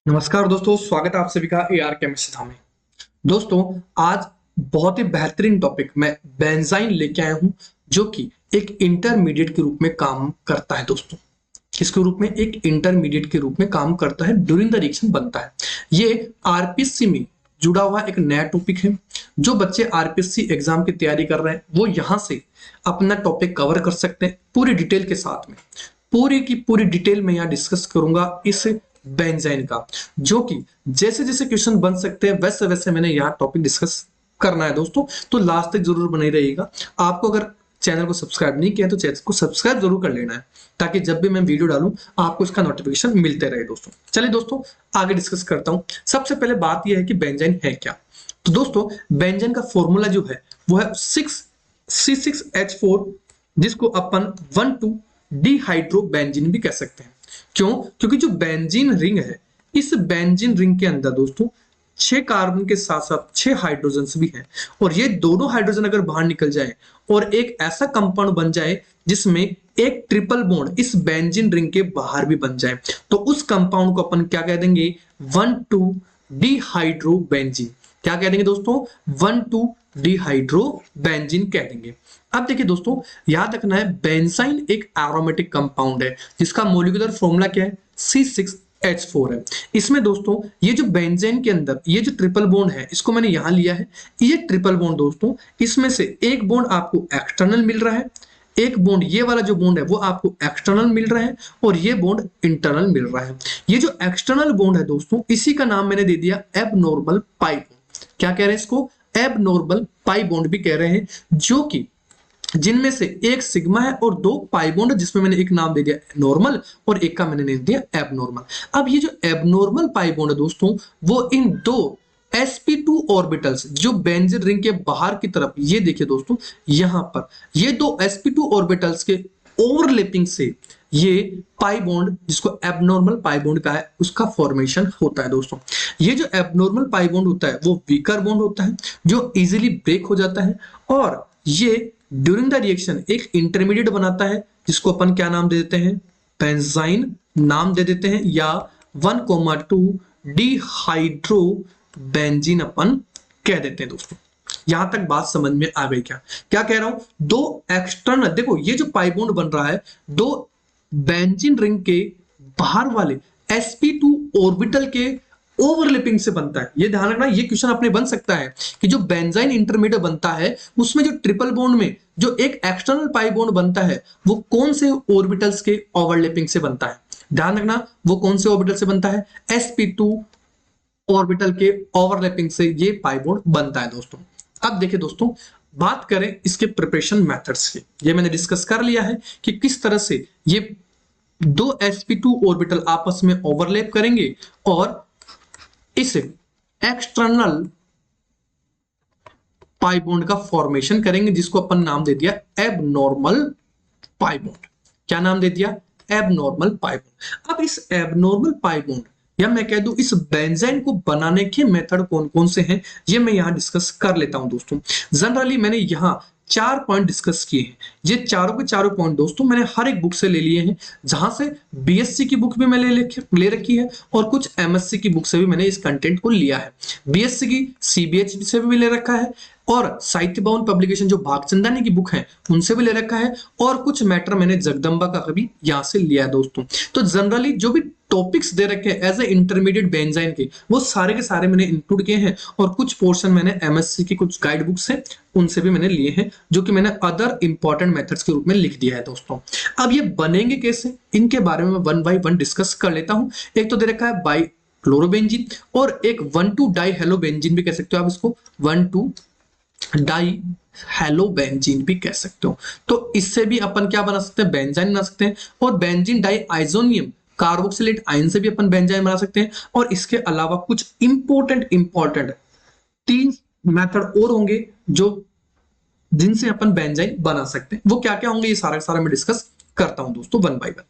नमस्कार दोस्तों, स्वागत है आप सभी का एआर केमिस्ट्री में। दोस्तों, आज बहुत ही बेहतरीन टॉपिक मैं बेंजाइन लेके आया हूं, जो कि एक इंटरमीडिएट के रूप में काम करता है। दोस्तों, किसके रूप में? एक इंटरमीडिएट के रूप में काम करता है, ड्यूरिंग द रिएक्शन बनता है। ये आरपीएससी में जुड़ा हुआ एक नया टॉपिक है। जो बच्चे आरपीएससी एग्जाम की तैयारी कर रहे हैं वो यहां से अपना टॉपिक कवर कर सकते हैं पूरी डिटेल के साथ में। पूरी की पूरी डिटेल में यहाँ डिस्कस करूंगा इस बेंजाइन का, जो कि जैसे जैसे क्वेश्चन बन सकते हैं वैसे वैसे मैंने यहाँ टॉपिक डिस्कस करना है। दोस्तों, तो लास्ट तक जरूर बने रहिएगा। आपको अगर चैनल को सब्सक्राइब नहीं किया तो चैनल को सब्सक्राइब जरूर कर लेना है, ताकि जब भी मैं वीडियो डालूं आपको इसका नोटिफिकेशन मिलते रहे। दोस्तों, चलिए दोस्तों आगे डिस्कस करता हूं। सबसे पहले बात यह है कि बेंजाइन है क्या। तो दोस्तों, बेंजाइन का फॉर्मूला जो है वो है 6C6H4, जिसको अपन 1,2 डिहाइड्रोबेंजीन भी कह सकते हैं। क्यों? क्योंकि जो बेंजीन रिंग है, इस बेंजीन रिंग के अंदर दोस्तों 6 कार्बन के साथ साथ 6 हाइड्रोजन्स भी हैं, और ये दोनों हाइड्रोजन अगर बाहर निकल जाए और एक ऐसा कंपाउंड बन जाए जिसमें एक ट्रिपल बॉन्ड इस बेंजीन रिंग के बाहर भी बन जाए, तो उस कंपाउंड को अपन क्या कह देंगे? 1,2 डिहाइड्रोबेंजीन। क्या कह देंगे दोस्तों? 1,2 डिहाइड्रोबेंजीन कह देंगे। अब देखिए दोस्तों, याद रखना है बेंजाइन एक एरोमेटिक कंपाउंड है, जिसका मॉलिक्यूलर फॉर्मूला क्या है? C6H4 है। इसमें दोस्तों ये जो बेंजाइन के अंदर ये जो ट्रिपल बॉन्ड है, इसको मैंने यहां लिया है। ये ट्रिपल बॉन्ड दोस्तों, इसमें से एक बॉन्ड आपको एक्सटर्नल मिल रहा है, एक बॉन्ड ये वाला जो बॉन्ड है वो आपको एक्सटर्नल मिल रहा है, और ये बॉन्ड इंटरनल मिल रहा है। ये जो एक्सटर्नल बॉन्ड है दोस्तों, इसी का नाम मैंने दे दिया एबनॉर्मल पाई बॉन्ड। क्या कह रहे हैं इसको? एबनॉर्मल पाई बॉन्ड भी कह रहे हैं, जो कि जिनमें से एक सिग्मा है और 2 पाई बॉन्ड, जिसमें मैंने एक नाम दे दिया नॉर्मल और एक का मैंने दे दिया एबनॉर्मल। अब ये जो एबनॉर्मल पाई बॉन्ड है दोस्तों, वो इन 2 sp2 ऑर्बिटल्स जो बेंजीन रिंग के बाहर की तरफ, ये देखिए दोस्तों यहां पर ये 2 sp2 ऑर्बिटल्स के ओवरलैपिंग से ये पाई बॉन्ड, जिसको एबनॉर्मल पाई बॉन्ड का है, उसका फॉर्मेशन होता है। दोस्तों, ये जो एबनॉर्मल पाई बॉन्ड होता है वो वीकर बॉन्ड होता है, जो इजीली ब्रेक हो जाता है, और ये ड्यूरिंग द रिएक्शन एक इंटरमीडिएट बनाता है, जिसको अपन क्या नाम दे देते हैं? बेंजाइन नाम दे देते हैं, या 1,2 डिहाइड्रो बेंजीन अपन कह देते हैं। दोस्तों, यहां तक बात समझ में आ गई क्या? क्या कह रहा हूं? 2 एक्सटर्नल, देखो ये जो पाई बॉन्ड बन रहा है 2 बेंजीन रिंग के बाहर वाले sp2 ऑर्बिटल के ओवरलैपिंग से बनता है। ये ध्यान रखना, ये क्वेश्चन अपने बन सकता है कि जो बेंजाइन इंटरमीडिएट बनता है उसमें जो ट्रिपल बॉन्ड में जो एक एक्सटर्नल पाई बॉन्ड बनता है वो कौन से ऑर्बिटल्स के ओवरलैपिंग से बनता है? ध्यान रखना, वो कौन से ऑर्बिटल से बनता है? sp2 ऑर्बिटल के ओवरलैपिंग से ये पाई बॉन्ड बनता है। दोस्तों, अब देखिए दोस्तों, बात करें इसके प्रिपरेशन मेथड्स की। ये मैंने डिस्कस कर लिया है कि किस तरह से ये 2 sp2 ऑर्बिटल आपस में ओवरलैप करेंगे और इस एक्सटर्नल पाई बॉन्ड का फॉर्मेशन करेंगे, जिसको अपन नाम दे दिया एबनॉर्मल पाई बॉन्ड। क्या नाम दे दिया? Abnormal pi bond. अब इस एबनॉर्मल पाई बॉन्ड, या मैं कह दूं इस बेंजाइन को बनाने के मेथड कौन कौन से हैं, ये मैं यहां डिस्कस कर लेता हूं। दोस्तों, जनरली मैंने यहां 4 पॉइंट डिस्कस किए हैं। ये चारों के चारों पॉइंट दोस्तों मैंने हर एक बुक से ले लिए हैं, जहां से बीएससी की बुक भी मैंने ले रखी है, और कुछ एमएससी की बुक से भी मैंने इस कंटेंट को लिया है। बीएससी की सीबीएच से भी ले रखा है, और साहित्य भवन पब्लिकेशन जो भागचंदानी की बुक है उनसे भी ले रखा है, और कुछ मैटर मैंने जगदम्बा का भी यहां से लिया है। दोस्तों, तो जनरली जो भी टॉपिक्स दे रखे हैं एज ए इंटरमीडिएट बेंजाइन के, वो सारे के सारे मैंने इंक्लूड किए हैं, और कुछ पोर्शन मैंने एमएससी की कुछ गाइड बुक्स है उनसे भी मैंने लिए हैं, जो कि मैंने अदर इंपॉर्टेंट मेथड्स के रूप में लिख दिया है। दोस्तों, अब ये बनेंगे कैसे, इनके बारे में 1 बाय 1 डिस्कस कर लेता हूं। एक तो दे रखा है बाई क्लोरोबेंजीन, और एक 1,2 डाई हेलोबेंजीन भी कह सकते हो आप इसको, 1,2 डाई हेलोबेंजीन भी कह सकते हो। तो इससे भी अपन क्या बना सकते हैं? बेंजाइन बना सकते हैं। और बेंजीन डाई आइसोनियम कार्बोक्सिलेट आयन से भी अपन बेंजाइन बना सकते हैं। और इसके अलावा कुछ इंपॉर्टेंट 3 मेथड और होंगे जो जिनसे अपन बेंजाइन बना सकते हैं। वो क्या क्या होंगे, ये सारा मैं डिस्कस करता हूं दोस्तों 1 बाय 1।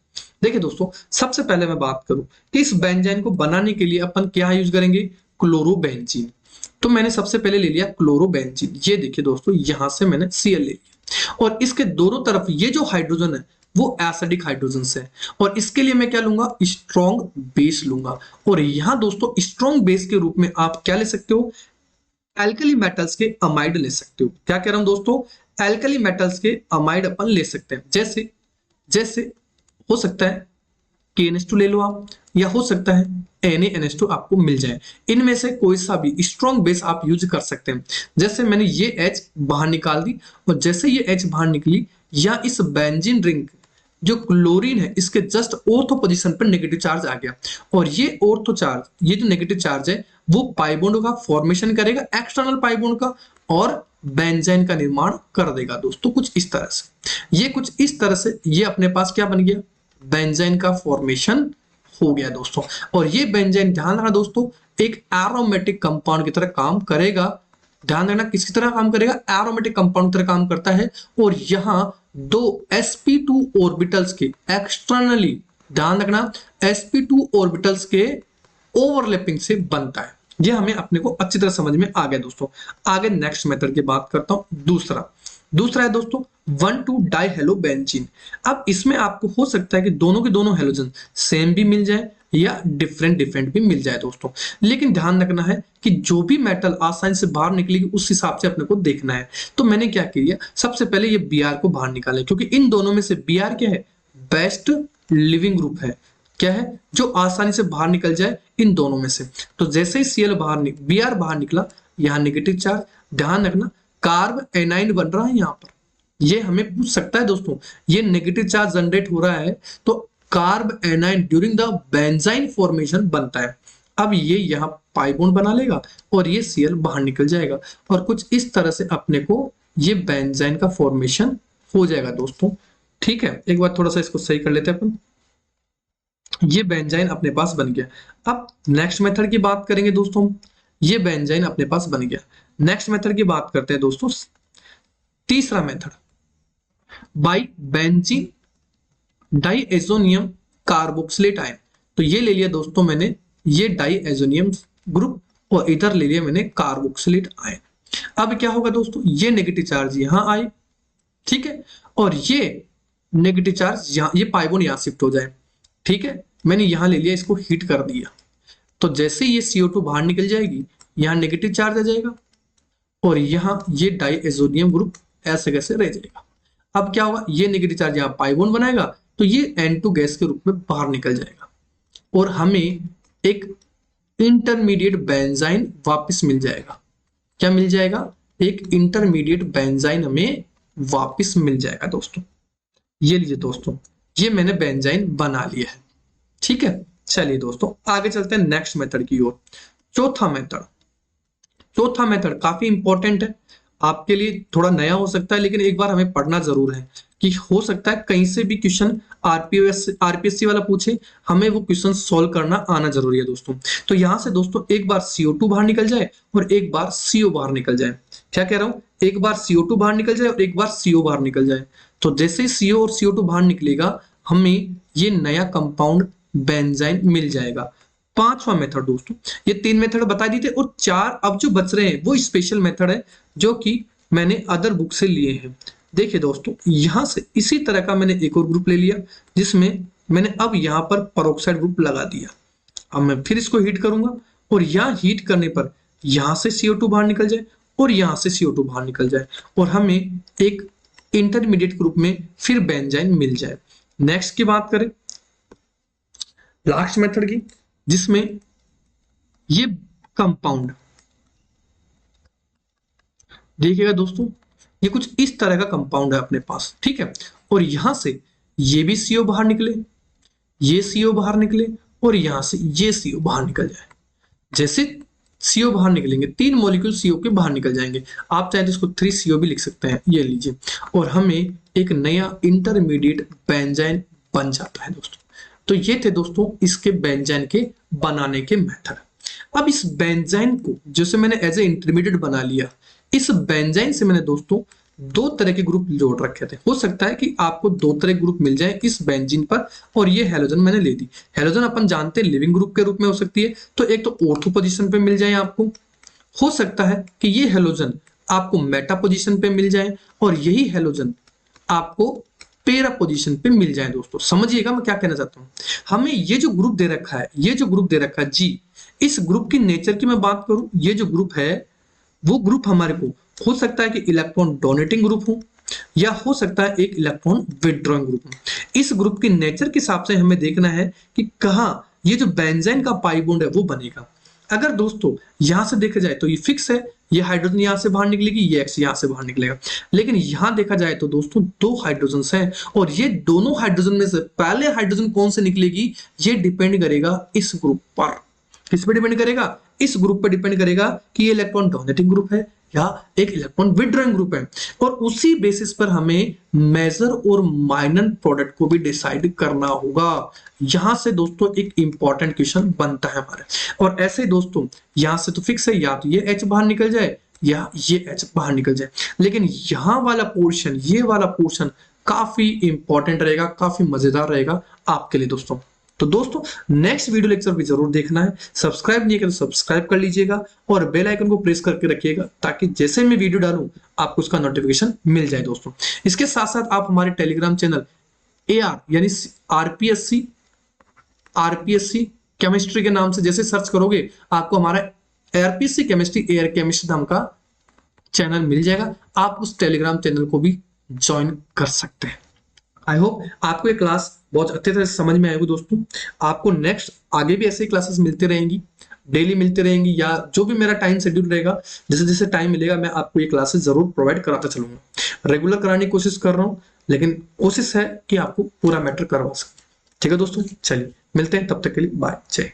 देखिए दोस्तों, सबसे पहले मैं बात करूं कि इस बेंजाइन को बनाने के लिए अपन क्या यूज करेंगे? क्लोरोबेंजीन। तो मैंने सबसे पहले ले लिया क्लोरोबेंजीन। ये देखिए दोस्तों, यहां से मैंने Cl ले लिया, और इसके दोनों तरफ ये जो हाइड्रोजन है वो एसिडिक हाइड्रोजन है। और इसके लिए मैं क्या लूंगा, स्ट्रॉन्ग बेस लूंगा। और यहां दोस्तों स्ट्रॉन्ग बेस के रूप में आप क्या ले सकते हो, एल्कली मेटल्स के अमाइड ले सकते हो। क्या कह रहा हूं दोस्तों, एल्कली मेटल्स के अमाइड अपन ले सकते हैं। जैसे जैसे हो सकता है KNH2 ले लो आप, या हो सकता है NaNH2 आपको मिल जाए। इनमें से कोई सा भी स्ट्रॉन्ग बेस आप यूज कर सकते हैं। जैसे मैंने ये H बाहर निकाल दी, और जैसे ये H बाहर निकली, या इस बेंजीन रिंग जो क्लोरीन है इसके जस्ट ऑर्थो पोजीशन पर नेगेटिव चार्ज आ गया, और ये ऑर्थो चार्ज, ये जो नेगेटिव चार्ज है वो पाई बॉन्ड का फॉर्मेशन करेगा, एक्सटर्नल पाई बॉन्ड का, और बेंजाइन का निर्माण कर देगा दोस्तों कुछ इस तरह से। ये कुछ इस तरह से ये अपने पास क्या बन गया, बेंजाइन का फॉर्मेशन हो गया दोस्तों। और ये बेंजाइन ध्यान रखना दोस्तों एक एरोमेटिक कंपाउंड की तरह काम करेगा। ध्यान रखना किसकी तरह काम करेगा, एरोमेटिक कंपाउंड की तरह काम करता है। और यहां दो sp2 ऑर्बिटल्स के एक्सटर्नली, ध्यान रखना sp2 ऑर्बिटल्स के ओवरलैपिंग से बनता है। यह हमें अपने को अच्छी तरह समझ में आ गया दोस्तों। आगे नेक्स्ट मेथड की बात करता हूं। दूसरा है दोस्तों 1,2 डाइहेलोबेंजीन। अब इसमें आपको हो सकता है कि दोनों के दोनों हेलोजन सेम भी मिल जाए या डिफरेंट भी मिल जाए दोस्तों। लेकिन ध्यान रखना है कि जो भी मेटल आसानी से बाहर निकलेगी उस हिसाब से अपने को देखना है। तो मैंने क्या किया, सबसे पहले ये Br को बाहर निकाले, क्योंकि इन दोनों में से Br क्या है, बेस्ट लिविंग ग्रुप है। क्या है, जो आसानी से बाहर निकल जाए इन दोनों में से। तो जैसे ही Br बाहर निकला, यहाँ नेगेटिव चार्ज, ध्यान रखना कार्ब एनाइन बन रहा है यहाँ पर। ये हमें पूछ सकता है दोस्तों, ये नेगेटिव चार्ज जनरेट हो रहा है तो carb A9 during the benzene formation बनता है। अब ये यहाँ पाई बॉन्ड बना लेगा और ये Cl बाहर निकल जाएगा, और कुछ इस तरह से अपने को ये बेंजाइन का फॉर्मेशन हो जाएगा दोस्तों। ठीक है, एक बार थोड़ा सा इसको सही कर लेते हैं अपन। ये बेंजाइन अपने पास बन गया। अब नेक्स्ट मेथड की बात करेंगे दोस्तों, ये बेंजाइन अपने पास बन गया। नेक्स्ट मेथड की बात करते हैं दोस्तों, तीसरा method by benzene diazonium carboxylate ion. तो ये ले लिया दोस्तों मैंने, ये डाइएजोनियम ग्रुप, और इधर ले लिया मैंने कार्बोक्सिलेट आयन। अब क्या होगा दोस्तों, ये नेगेटिव चार्ज यहां आए, ठीक है, और ये नेगेटिव चार्ज यहां, ये पाई बॉन्ड यहां शिफ्ट हो जाए। ठीक है, मैंने यहां ले लिया, इसको हीट कर दिया, तो जैसे ये CO2 बाहर निकल जाएगी, यहां नेगेटिव चार्ज आ जाएगा, और यहां ये डाइएजोनियम ग्रुप ऐसे कैसे रह जाएगा। अब क्या होगा, ये नेगेटिव चार्ज यहाँ पाई बॉन्ड बनाएगा, तो ये N2 गैस के रूप में बाहर निकल जाएगा, और हमें एक इंटरमीडिएट बेंजाइन वापस मिल जाएगा। क्या मिल जाएगा, एक इंटरमीडिएट बेंजाइन हमें वापस मिल जाएगा दोस्तों। ये लीजिए दोस्तों, ये मैंने बेंजाइन बना लिया है। ठीक है, चलिए दोस्तों आगे चलते हैं नेक्स्ट मेथड की ओर। चौथा मेथड काफी इंपॉर्टेंट है, आपके लिए थोड़ा नया हो सकता है, लेकिन एक बार हमें पढ़ना जरूर है, कि हो सकता है कहीं से भी क्वेश्चन आरपीएससी वाला पूछे, हमें वो क्वेश्चन सॉल्व करना आना जरूरी है दोस्तों। तो यहां से दोस्तों एक बार CO2 बाहर निकल जाए और एक बार CO बाहर निकल जाए। क्या कह रहा हूं, एक बार CO2 बाहर निकल जाए और एक बार CO बाहर निकल जाए। तो जैसे ही CO और CO2 बाहर निकलेगा, हमें ये नया कंपाउंड बेंजाइन मिल जाएगा। पांचवा मेथड दोस्तों, ये 3 मेथड बता दी थे, और 4 अब जो बच रहे हैं वो स्पेशल मेथड है जो कि मैंने अदर बुक से लिए हैं। देखिए दोस्तों, यहां से इसी तरह का मैंने एक और ग्रुप ले लिया, जिसमें मैंने अब यहां पर पेरोक्साइड ग्रुप लगा दिया। अब मैं फिर इसको हीट करूंगा, और यहां हीट करने पर यहां से CO2 बाहर निकल जाए और यहां से CO2 बाहर निकल जाए, और हमें एक इंटरमीडिएट ग्रुप में फिर बेंजाइन मिल जाए। नेक्स्ट की बात करें लास्ट मेथड की, जिसमें ये कंपाउंड देखिएगा दोस्तों, ये कुछ इस तरह का कंपाउंड है अपने पास। ठीक है, और यहां से ये भी CO बाहर निकले, ये CO बाहर निकले, और यहां से ये CO बाहर निकल जाए। जैसे CO बाहर निकलेंगे, 3 मॉलिक्यूल CO के बाहर निकल जाएंगे। आप चाहे तो इसको 3CO भी लिख सकते हैं, ये लीजिए, और हमें एक नया इंटरमीडिएट बेंजाइन बन जाता है दोस्तों। तो ये थे दोस्तों इसके बेंजाइन के बनाने के मेथड। अब इस बेंजाइन को जैसे मैंने एज ए इंटरमीडिएट बना लिया, इस बेंजाइन से मैंने दोस्तों 2 तरह के ग्रुप जोड़ रखे थे। हो सकता है कि आपको 2 तरह के ग्रुप मिल जाए इस बेंजीन पर, और ये हेलोजन मैंने ले दी। हेलोजन अपन जानते हैं लिविंग ग्रुप के रूप में हो सकती है, तो एक तो ऑर्थो पोजीशन पे मिल जाए आपको, हो सकता है कि ये हेलोजन आपको मेटा पोजीशन पे मिल जाए, और यही हेलोजन आपको पेरा पोजीशन पे मिल जाए दोस्तों। समझिएगा मैं क्या कहना चाहता हूं। हमें ये जो ग्रुप दे रखा है, ये जो ग्रुप दे रखा है जी, इस ग्रुप की नेचर की मैं बात करूं, ये जो ग्रुप है वो ग्रुप हमारे को हो सकता है कि इलेक्ट्रॉन डोनेटिंग ग्रुप हो, या हो सकता है एक इलेक्ट्रॉन विथड्रॉइंग ग्रुप हो। इस ग्रुप की नेचर के हिसाब से हमें देखना है कि कहां ये जो बेंजीन का पाई बॉन्ड है वो बनेगा। अगर दोस्तों यहां से देखा जाए तो ये फिक्स है, ये हाइड्रोजन यहां से बाहर निकलेगी, ये एक्स यहां से बाहर निकलेगा। लेकिन यहां देखा जाए तो दोस्तों दो हाइड्रोजन हैं, और ये दोनों हाइड्रोजन में से पहले हाइड्रोजन कौन से निकलेगी ये डिपेंड करेगा इस ग्रुप पर। किस पे डिपेंड करेगा? इस ग्रुप पे डिपेंड करेगा कि ये इलेक्ट्रॉन डोनेटिंग ग्रुप है या एक इलेक्ट्रॉन विथड्रॉइंग ग्रुप है, और उसी बेसिस पर हमें मेजर और माइनर प्रोडक्ट को भी डिसाइड करना होगा। यहां से दोस्तों एक इंपॉर्टेंट क्वेश्चन बनता है हमारे। और ऐसे दोस्तों यहां से तो फिक्स है, या तो ये H बाहर निकल जाए या ये H बाहर निकल जाए, लेकिन यहां वाला पोर्शन, ये वाला पोर्शन काफी इंपॉर्टेंट रहेगा, काफी मजेदार रहेगा आपके लिए दोस्तों। तो दोस्तों नेक्स्ट वीडियो लेक्चर भी जरूर देखना है, सब्सक्राइब नहीं किया तो सब्सक्राइब कर लीजिएगा और बेल आइकन को प्रेस करके रखिएगा, ताकि जैसे मैं वीडियो डालूं आपको उसका नोटिफिकेशन मिल जाए दोस्तों। इसके साथ साथ आप हमारे टेलीग्राम चैनल AR यानी आरपीएससी केमिस्ट्री के नाम से जैसे सर्च करोगे आपको हमारा आरपीएससी केमिस्ट्री एयर केमिस्ट्री नाम का चैनल मिल जाएगा। आप उस टेलीग्राम चैनल को भी ज्वाइन कर सकते हैं। आई होप आपको ये क्लास बहुत अच्छे तरह से समझ में आएगी दोस्तों। आपको नेक्स्ट आगे भी ऐसे ही क्लासेस मिलते रहेंगी, डेली मिलती रहेंगी, या जो भी मेरा टाइम शेड्यूल रहेगा, जैसे जैसे टाइम मिलेगा मैं आपको ये क्लासेस जरूर प्रोवाइड कराता चलूंगा। रेगुलर कराने की कोशिश कर रहा हूँ, लेकिन कोशिश है कि आपको पूरा मैटर करवा सकूं। ठीक है दोस्तों, चलिए मिलते हैं, तब तक के लिए बाय, जय।